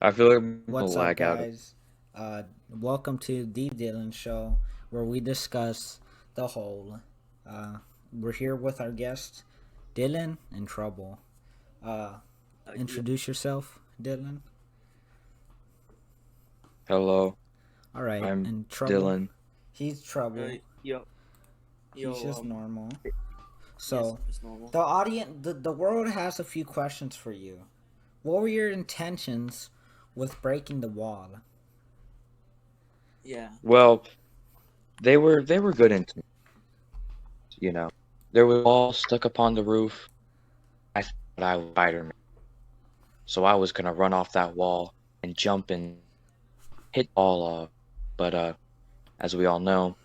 I feel like I'm gonna What's up, lag out. guys? Welcome to the Dylan Show, where we discuss the whole. Uh, we're here with our guest, Dylan in Trouble. Uh, Yeah, introduce yourself, Dylan. Hello, All right, I'm in Trouble. Dylan. He's Trouble. yo, He's yo, just normal. yes, So, I'm just normal. the audience, the world has a few questions for you. What were your intentions with breaking the wall? Yeah, Well, they were good into you know. There was all stuck up on the roof. I thought I was Spider-Man, so I was gonna run off that wall and jump and hit all off. But as we all know,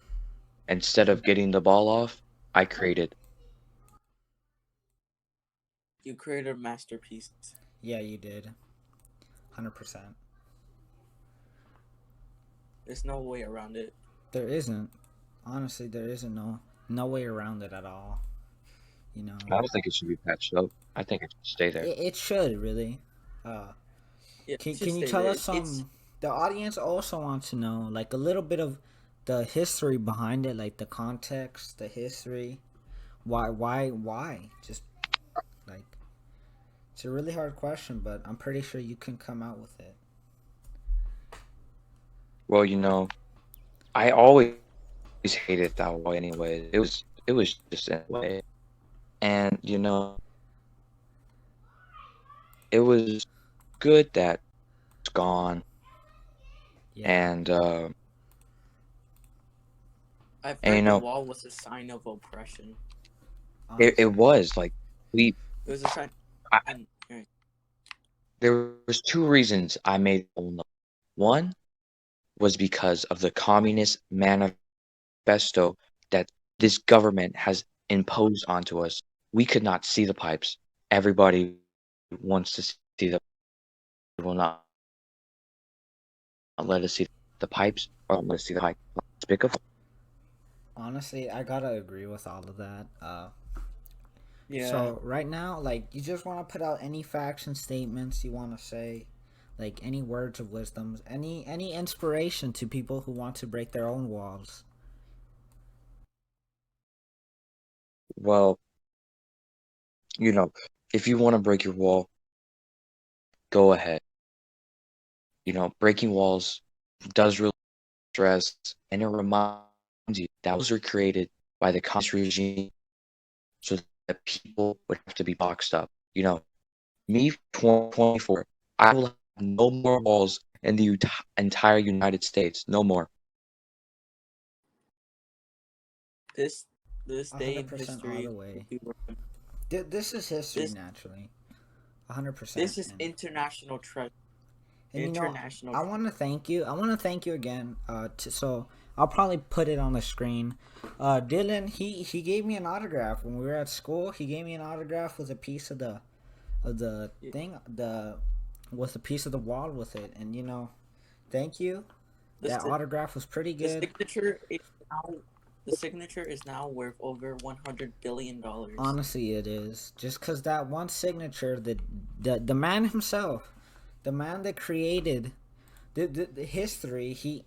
instead of getting the ball off, I created. you created a masterpiece. Yeah, you did. 100%. There's no way around it. There isn't. Honestly, there isn't no way around it at all. You know, I don't think it should be patched up. I think it should stay there. it should really. Uh, Yeah, it should can you stay tell there. us some? The audience also wants to know like a little bit of the history behind it, like the context, the history. Why? Just like it's a really hard question, but I'm pretty sure you can come out with it. Well, I always hated that wall anyway. It was just in a way. And it was good that it's gone. Yeah, And I've and heard the wall was a sign of oppression. it honestly, was like we It was a sign, I, and there was two reasons I made the wall. One was because of the Communist Manifesto that this government has imposed onto us. We could not see the pipes. Everybody wants to see the will not let us see the pipes or let us see the pipe. Despicable. honestly, I gotta agree with all of that. yeah, So right now, like you just want to put out any facts and statements you want to say, like any words of wisdoms, any inspiration to people who want to break their own walls. Well, you know, if you want to break your wall, go ahead. Breaking walls does really stress, and it reminds you that walls were created by the communist regime so that people would have to be boxed up. Me, 2024, I will have no more walls in the entire United States. No more. this this A day hundred in percent all the history will way. be This is history this naturally. 100%. this is international trust. And International I trust. want to thank you. I want to thank you again. So I'll probably put it on the screen. Dylan, he gave me an autograph when we were at school. He gave me an autograph with a piece of the thing, the with a piece of the wall with it, and thank you. The That si- autograph was pretty the good. signature is now the signature is now worth over $100 billion. Honestly, it is just because that one signature, the man himself, the man that created the history, he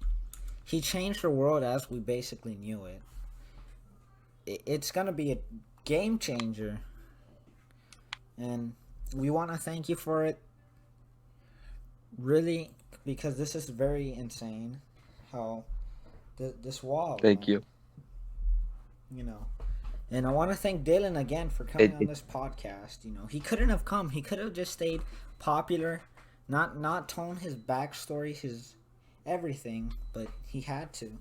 changed the world as we basically knew it's gonna be a game changer, and we want to thank you for it, really, because this is very insane. How this wall, Thank you. you know. And I want to thank Dylan again for coming It, on it, this podcast. He couldn't have come. He could have just stayed popular, not told his backstory, his everything, but he had to.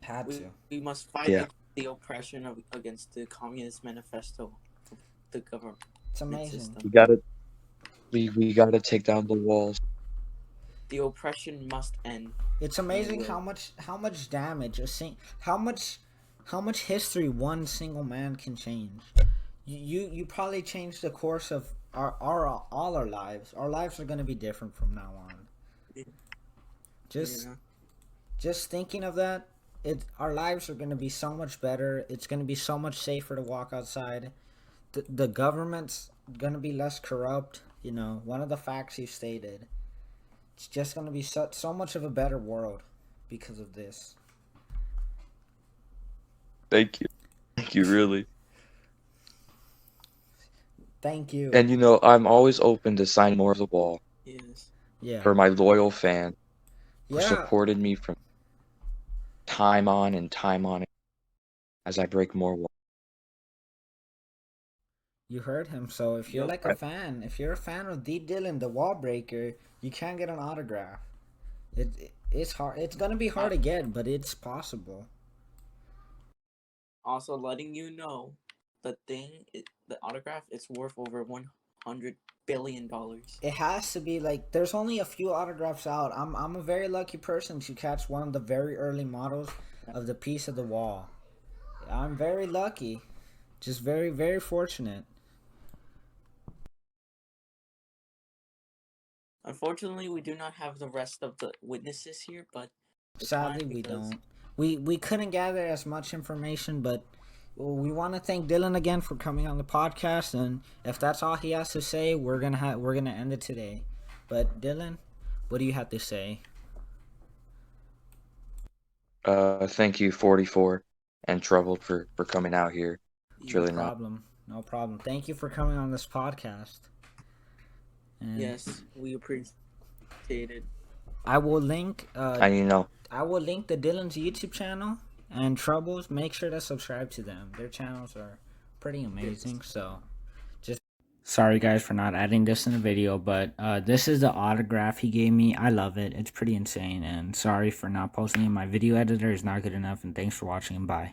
Had we, to. we must fight yeah, against the oppression against the Communist Manifesto of the government It's amazing. system. we gotta we gotta take down the walls. The oppression must end, It's and it amazing will. how much damage how much history one single man can change. You probably changed the course of our all our lives. Our lives are gonna be different from now on. Just Yeah, just thinking of that, our lives are gonna be so much better. It's gonna be so much safer to walk outside. The government's gonna be less corrupt. You know, one of the facts you stated. It's just gonna be so much of a better world because of this. Thank you. Thank you, really. Thank you. And I'm always open to sign more of the wall Yes. Yeah. for my loyal fan who Yeah. supported me from time on and time on as I break more walls. You heard him. So if you're like a fan, if you're a fan of ft.Dylan, the wall breaker, you can't get an autograph. It's hard. It's gonna be hard to get, but it's possible. Also, letting you know, the autograph, it's worth over $100 billion. It has to be like there's only a few autographs out. I'm a very lucky person to catch one of the very early models of the piece of the wall. I'm very lucky. Just very, very fortunate. Unfortunately, we do not have the rest of the witnesses here, but Sadly, we don't. We couldn't gather as much information, but we want to thank Dylan again for coming on the podcast. And if that's all he has to say, we're gonna end it today. But Dylan, what do you have to say? Thank you, 44 and Troubled for coming out here. It's really No problem. No problem. Thank you for coming on this podcast. And yes, we appreciate it. I will link. and I will link the Dylan's YouTube channel and Troubles. Make sure to subscribe to them. Their channels are pretty amazing. So, just sorry guys for not adding this in the video, but this is the autograph he gave me. I love it. It's pretty insane. And sorry for not posting it. My video editor is not good enough. And thanks for watching. And bye.